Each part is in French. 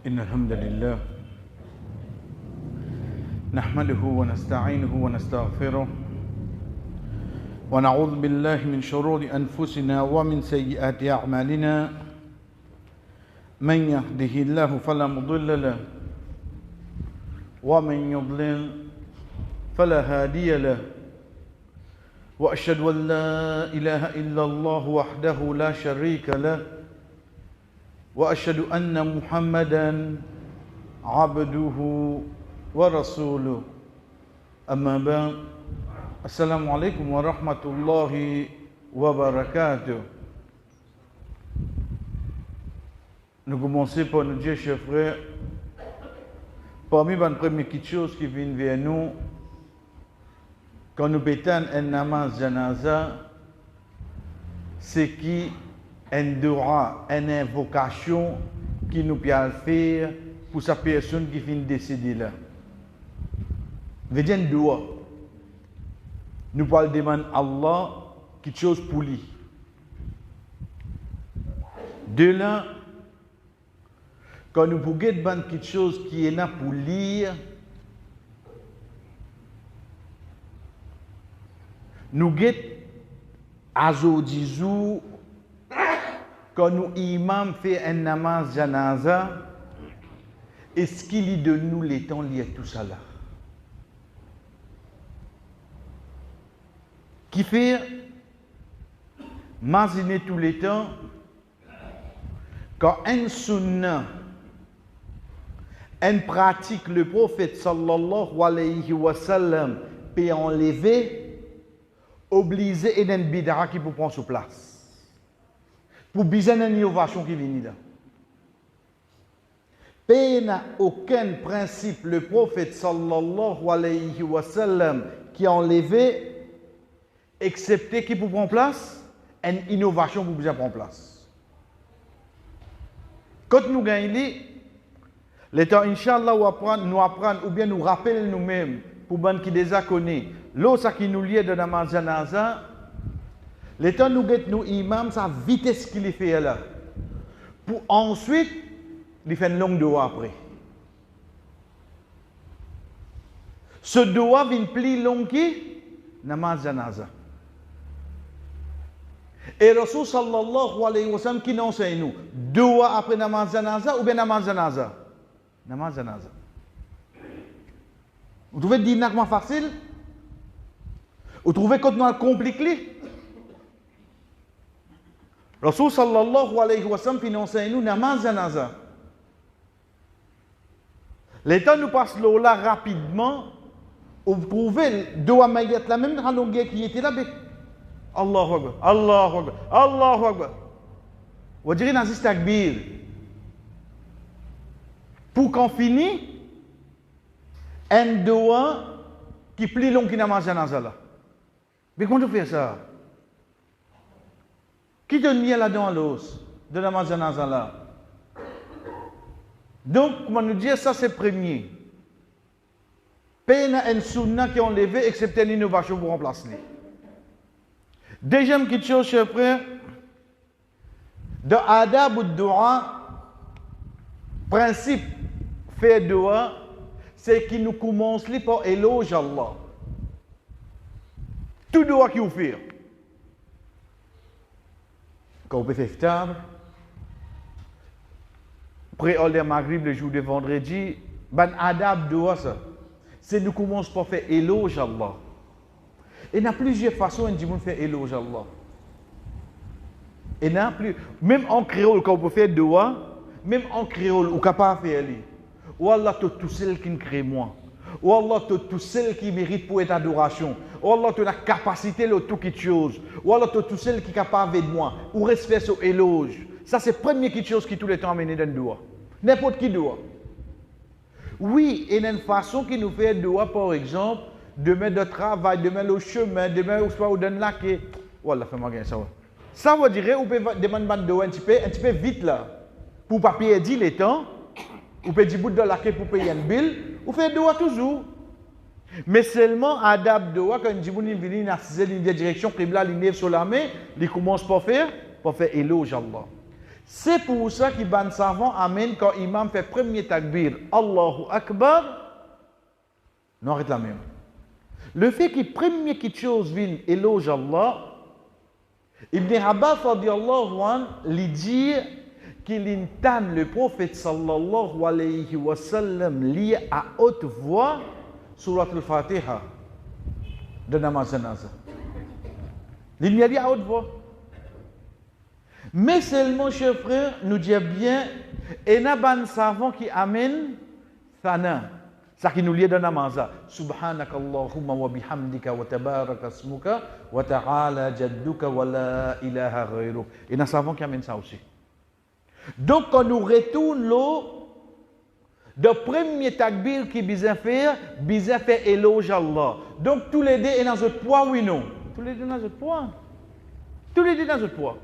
إن الحمد لله نحمده ونستعينه ونستغفره ونعوذ بالله من شرور أنفسنا ومن سيئات أعمالنا من يهده الله فلا مضل له ومن يضلل فلا هادي له وأشهد أن لا إله إلا الله وحده لا شريك له وأشهد أن محمدا عبده ورسوله أما بعد السلام عليكم ورحمة الله وبركاته. Nous commençons par nous dire, chers frères, parmi les premières choses qui viennent vers nous, quand nous pétons un namaz janaza, c'est qui un dua, une invocation qui nous peut faire pour sa personne qui vient de décéder là. Veut dire un dua. Nous parlons demander à Allah quelque chose pour lui. De là, quand nous pouvons demander quelque chose qui est là pour lire, nous guettons à Zodizou, quand nous imam fait un namaz janaza, est-ce qu'il y de nous les temps liés tout ça là? Qui fait imaginer tous les temps, quand un sunnah, une pratique, le prophète sallallahu alayhi wa sallam peut enlever, obliger et une bid'a qui peut prendre sur place. Pour bien une innovation qui vient là. Il n'y a aucun principe, le prophète sallallahu alayhi wa sallam qui a enlevé, excepté qui peut prendre place, une innovation pour bien prendre place. Quand nous gagnons, l'état, Inch'Allah, nous apprendre ou bien nous rappeler nous-mêmes, pour ceux qui déjà connaissent, l'autre qui nous lie de namaz janaza, l'état nous guette nous imam, sa vitesse qu'il fait là. Pour ensuite, il fait une longue doua après. Ce doua vient plus long qui namaz janaza. Et Rasul sallallahu alayhi wa sallam qui nous enseigne nous, doua après namaz janaza ou bien namaz janaza? Namaz janaza. Vous trouvez dynamiquement facile? Vous trouvez qu'on a compliqué? Rasul sallallahu alayhi wa sallam qui nous enseigne nous namaz janaza. Les temps nous passent là rapidement. Vous trouvez doua mayat la même longueur qui était là. Allahu Akbar, Allahu Akbar, Allahu Akbar. Vous direz dans ce takbir. Pour qu'on finisse, un doua qui est plus long que namaz janaza là. Mais comment tu fais ça? Qui te met là-dedans l'os de namaz janaza là? Donc, comment nous dire ça c'est premier. Peine un sunna qui est enlevé, excepté une innovation pour remplacer. Deuxième quelque chose, chers frères, de adab ou dua, principe faire dua, c'est qu'il nous commence par éloge Allah. Tout dua qui vous fait. Quand vous pouvez faire table, après le maghrib, le jour de vendredi, ban adab dua ça. C'est nous commence par faire éloge Allah. Et il y a plusieurs façons de faire éloge Allah. Et même en créole, quand on peut faire dua, même en créole, on est capable de faire lui. Ou Allah, tout seul qui crée moi. Ou Allah, tout seul qui mérite pour être adoration. Ou Allah, tu as la capacité de tout quelque chose. Ou Allah, tout seul qui est capable de moi. Ou respect sur éloge. Ça, c'est la première chose qui tout le temps amène dans le dua. N'importe qui doit. Oui, il y a une façon qui nous fait dua, par exemple, demain de travail, demain le chemin, demain au donne là que voilà, fais-moi gagner ça. Ça veut dire, on peut demander de un petit peu vite là, pour pas perdre le temps, on peut dire bout de la pour payer une bill, on fait doua toujours. Mais seulement adab doua quand on dit vient dans la direction qibla, il lève sur la main, il commence par faire éloge Allah. C'est pour ça que les savants amènent quand l'imam fait premier takbir, Allahu Akbar, non, arrête la même. Le fait que premier quelque chose vienne éloge Allah, Ibn Abbas radiallahu anhu lui dit qu'il entend le prophète sallallahu alayhi wa sallam lire à haute voix surat al-Fatiha de namaz janaza. Il a dit à haute voix. Mais seulement, chers frères, nous disons bien, et n'a pas de savant qui amène thana. Ça qui nous lie dans namaza. Subhanakallahumma wa bihamdika wa tabaraka asmuka wa ta'ala jadduka wa la ilaha ghayruk. Et n'a savant qui amène ça aussi. Donc, quand nous retournons l'eau, le premier takbir qui bizarre fait éloge à Allah. Donc, tous les deux sont dans ce poids, oui, non? Tous les deux dans ce poids. Tous les deux dans ce poids.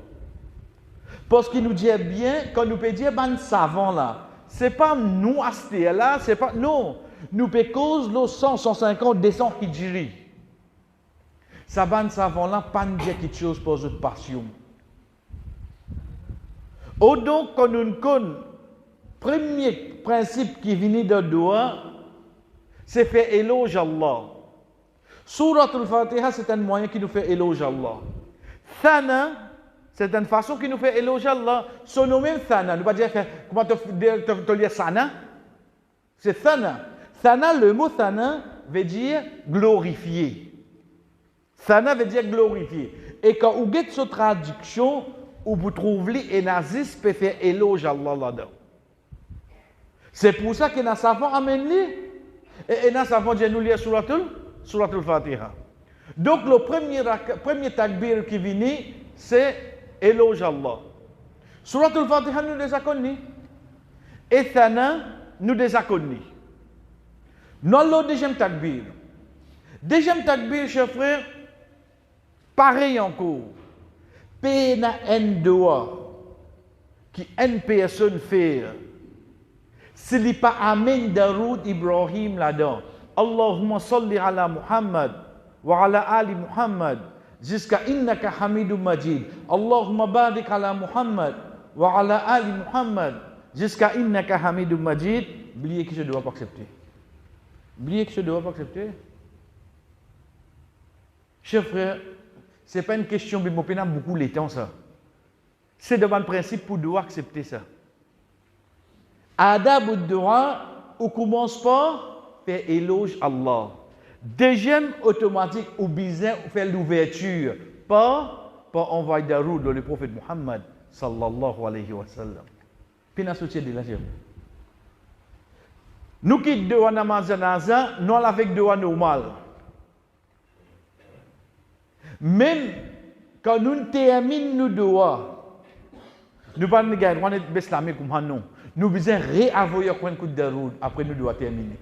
Parce qu'il nous dit bien, quand nous peut dire, ben, savant là, c'est pas nous à ce là, c'est pas, non. Nous peut cause l'eau 100, 150, 200 qui dirigent. Ça, ben, savant là, pas nous dire quelque chose pour notre passion. Ou donc, quand nous connaissons, premier principe qui vient de doigt, c'est faire éloge à Allah. Surat al-Fatiha, c'est un moyen qui nous fait éloge à Allah. Thana, c'est une façon qui nous fait éloge à Allah. Son nom même Thana. Nous ne pas dire comment te lire Sana. C'est Thana. Thana, le mot Thana veut dire glorifier. Thana veut dire glorifier. Et quand vous avez cette traduction, vous trouvez un nazis peut faire éloge à Allah là-dedans. C'est pour ça que les savants amènent lui. Et les savants disent nous lire surat al-Fatiha. Donc le premier takbir qui vient, c'est éloge à Allah. Surat al-Fatiha nous les connus. Et Thana nous les connus. Dans le deuxième takbir. Deuxième takbir, chers frères, pareil encore. Pena en doa qui une personne fait. S'il n'y a pas Amen Daroud Ibrahim là-dedans. Allahumma salli ala Muhammad wa ala ali Muhammad jusqu'à innaka hamidum majid. Allahumma barik ala Muhammad wa ala ali Muhammad jusqu'à innaka hamidum majid. Oubliez que je ne dois pas accepter. Oubliez que je ne dois pas accepter. Chers frères, ce n'est pas une question, mais je n'ai beaucoup de temps ça. C'est devant le principe pour devoir accepter ça. Adab ou doua, on commence par faire éloge à Allah. Deuxième automatique, ou besoin faire l'ouverture par envoyer Daroud le prophète Muhammad sallallahu alayhi wa sallam. Puis nous soutient de la germe. Nous qui doua namaz janaza, non avec doua normal. Même quand nous terminons nos doigts, nous ne pouvons pas nous être beslamés comme non. Nous devons réavoyer un coup de Daroud après nous devons terminer.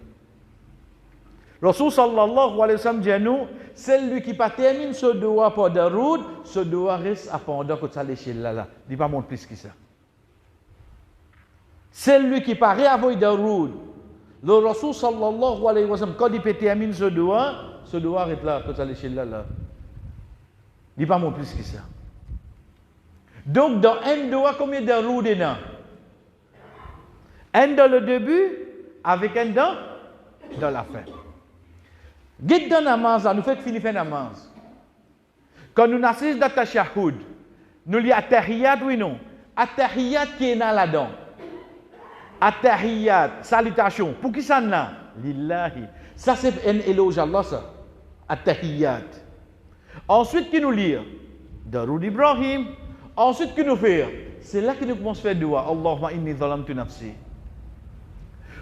Rasul sallallahu alayhi wa sallam dit à nous, celui qui pas termine ce doigt pour Daroud, ce doigt reste à pendant que ça l'échelle là. Il ne pas monter plus que ça. Celui qui pas réavoyer Daroud, le Rasul sallallahu alayhi wa sallam, quand il peut terminer ce doigt reste là, que ça l'échelle là. Il n'y a pas moins plus que ça. Donc, dans un doigt, combien de Daroud est là? Un dans le début, avec un dans la fin. Guide dans la namaz, nous fait finir la namaz. Quand nous assistons dans ta shahoud, nous lisons Attahiyat, oui non? Attahiyat qui est là-dedans. Attahiyat, salutation. Pour qui ça là? Lillahi. Ça, c'est un éloge à Allah, ça. Attahiyat. Ensuite, qui nous lit Daroud Ibrahim. Ensuite, qui nous fait? C'est là que nous commençons à faire doua. Allahumma inni zalamtu nafsi.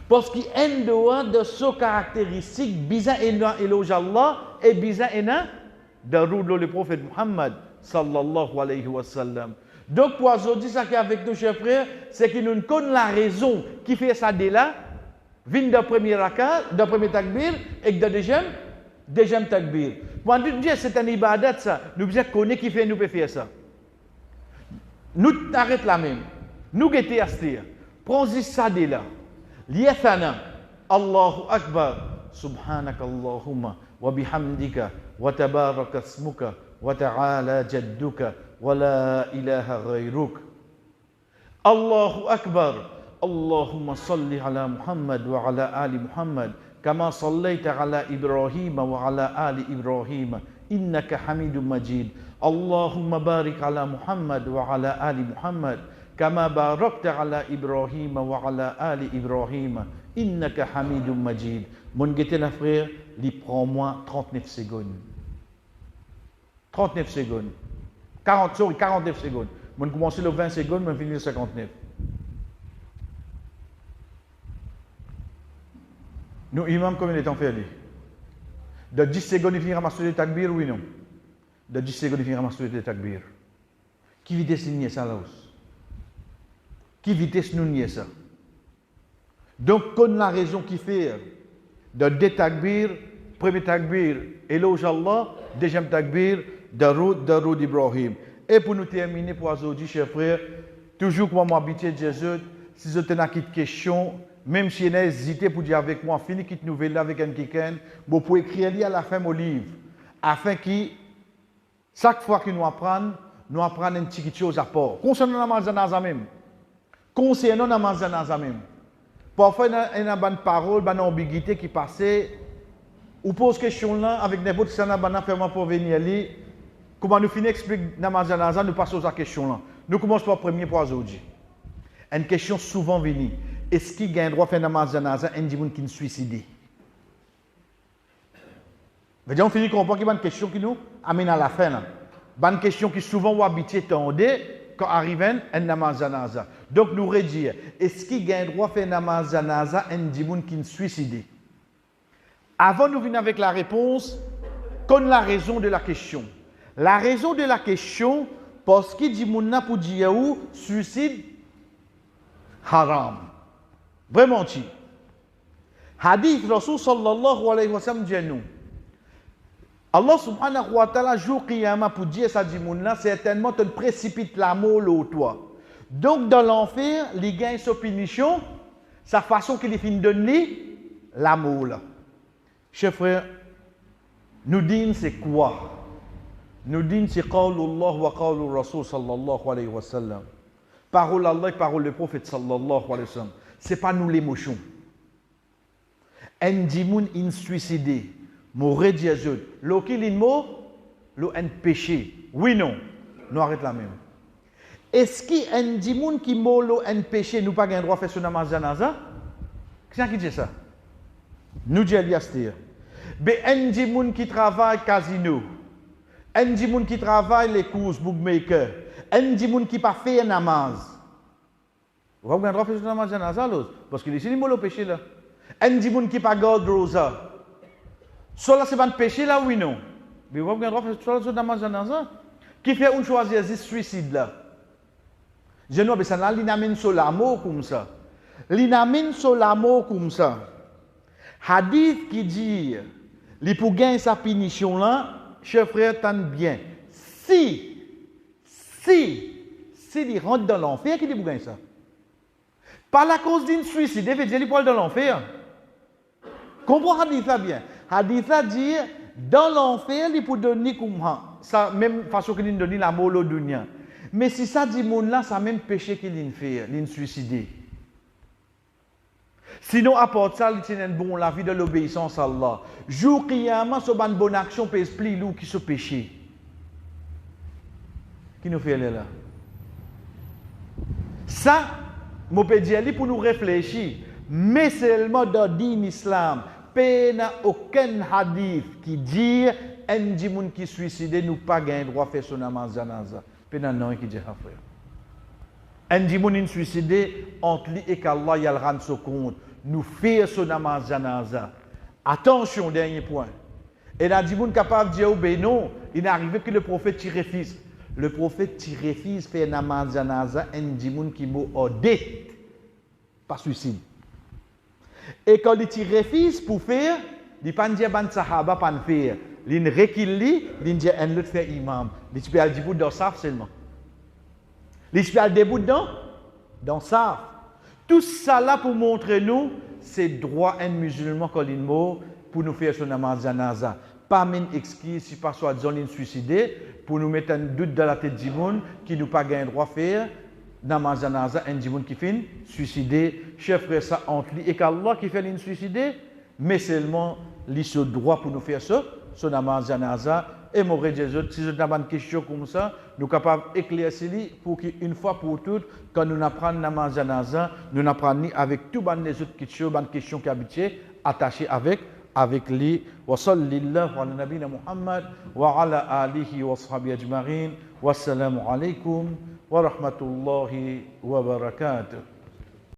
Parce qu'il y a un doua de ce caractéristique, bizarre et éloge à Allah, et bizarre et Daroud le prophète Muhammad sallallahu alayhi wa sallam. Donc, pour aujourd'hui, ça qui est avec nous, chers frères, c'est que nous connaissons la raison qui fait ça dès là, vient de premier raka, de premier takbir, et de deuxième takbir. Pour nous dire c'est un ibadat ça, nous devons connaître qui fait nous peut faire ça. Nous arrêtons là même. Nous guettons à ce dire. Prends-y ça dès là. Liyathana. Allahu Akbar. Subhanakallahumma wa bihamdika wa tabaraka asmuka wa ta'ala jadduka wa la ilaha ghayruk. Allahu Akbar. Allahumma salli ala Muhammad wa ala ali Muhammad. Kama sallaita ala Ibrahim wa ala ali Ibrahim. Innaka Hamidum Majid. Allahumma barik ala Muhammad wa ala ali Muhammad. Kama barakta ala Ibrahim wa ala ali Ibrahim. Innaka Hamidum Majid. Mon guetté la frère, il prend moi 39 secondes. 39 secondes. 49 secondes. Mon commence le 20 secondes, mon finit le 59. Nous, imam, combien de temps fait aller? De 10 secondes, il finira ma soirée de takbir, oui, non? De 10 secondes, il finira ma soirée de takbir. Qui vitesse nous ça là? Qui vitesse nous nier ça? Donc, qu'on la raison qui fait de deux takbir, premier takbir, éloge Allah, deuxième takbir, Daroud d'Ibrahim. Et pour nous terminer, pour aujourd'hui, chers frères, toujours pour m'habiter Jésus, si vous avez une question, même si vous avez hésité pour dire avec moi, fini cette nouvelle avec un quelqu'un, vous pouvez écrire à la fin mon livre, afin que chaque fois que nous apprenons une petite chose à part. Concernant la mazanaza même. Concernant la mazanaza même. Parfois, il y a une parole, une ambiguïté qui passait. Ou pose question là avec n'importe qui n'a fait pour venir là. Comment nous finissons expliquer la mazanaza, nous passons à la question là. Nous commençons par le premier point aujourd'hui. Une question souvent venue. Est-ce qu'il y a un droit de faire la mazanaza un gens qui nous suicidé? On finit de comprendre qu'il y a une question qui nous amène à la fin. Une question qui souvent va habiter quand arrive un namazanaza. Donc nous redire, est-ce qu'il y a un droit de faire namazanaza un gens qui nous suicidé? Avant de venir avec la réponse, connaît la raison de la question. La raison de la question, parce qu'il dit mounna pour dire suicide haram. Vraiment ti. Hadith Rasul sallallahu alayhi wa sallam dit nous. Allah subhanahu wa ta'ala jour qiyamah pour dire ça dit mounna certainement te précipite la mort au toi. Donc dans l'enfer, les gains sa punition, sa façon qu'il finit de donner la mort là. Chers frères, nous disons c'est quoi? Nous disons c'est qawlullah wa qawlur Rasul sallallahu alayhi wa sallam. Parole Allah et parole du prophète sallallahu alayhi wa sallam. Ce n'est pas nous l'émotion. Un dimoun in suicidé, mourir Jésus. L'okil in mot, un péché. Oui, non. Nous arrêtons la même. Est-ce qu'un dimoun qui molo un péché, nous pas un droit de faire son namaz janaza? Qui c'est qui dit ça? Nous disons Eliastir. Mais un dimoun qui travaille casino, un dimoun qui travaille les courses bookmaker, un dimoun qui pas fait un namaz. Vous avez un droit de faire son namaz janaza parce qu'il est ici, il molo péché là. Un dimoun qui pas garde rosa. Cela c'est pas un péché là, oui non. Mais vous avez un droit de faire son namaz janaza. Qui fait un choisir ce suicide là? Je ne sais pas, il n'amène sur l'amour comme ça. Il n'amène sur l'amour comme ça. Hadith qui dit, il pour gagner sa punition là, chers frères, t'en bien. Si il rentre dans l'enfer, qui dit pour gagner ça? Pas la cause d'une suicide, il veut dire qu'il peut aller dans l'enfer. Comprends Hadith là bien. Hadith là dit, dans l'enfer, il peut donner comme ça, même façon qu'il donne la mort au dunya. Mais si ça dit mon là, ça même péché qu'il fait, il suicidé. Sinon, à part ça, il tient bon la vie de l'obéissance à Allah. Jour qiyamah, c'est une bonne action pour expliquer nous qui se péché. Qui nous fait là? Ça, je peux dire pour nous réfléchir. Mais seulement dans le islam, il n'y a aucun hadith qui dit un djimoun qui suicide nous pas gain droit de faire son namaz janaza. Pena non qui dit frère. Un djimoun suicidé entre lui et qu'Allah y a le rendre son compte. Nous faire son namaz janaza. Attention, dernier point. Et la djimoun capable de dire ben non, il n'est arrivé que le prophète tire fils. Le prophète tire fils fait namaz janaza un djimoun qui m'a ordé pas suicide. Et quand il tire fils pour faire, il pas dire ban sahaba pas faire. Il recule, il dit un autre fait imam. Il peut aller debout dans ça seulement. Il peut aller debout dans ça. Tout ça là pour montrer nous, c'est droit un musulman quand il mort pour nous faire son namaz janaza. Pas même excuse si par soi disant il suicidé pour nous mettre un doute dans la tête du monde qui nous pas gain droit faire namaz janaza un djimoun qui fait suicider, chef frère ça entre lui et qu'Allah qui fait une suicider, mais seulement lui ce droit pour nous faire ça, ce namaz janaza. Et mon frère Jésus, si je n'ai une question comme ça, nous sommes capables d'éclaircir pour qu'une fois pour toutes, quand nous apprenons namaz janaza, nous n'apprenons avec tout les autres questions qui habitent attachées avec lui. Wa sallallahu ala nabina Muhammad wa ala alihi wa sahbihi ajma'in. Wassalamu alaikum wa rahmatullahi wa barakatuh.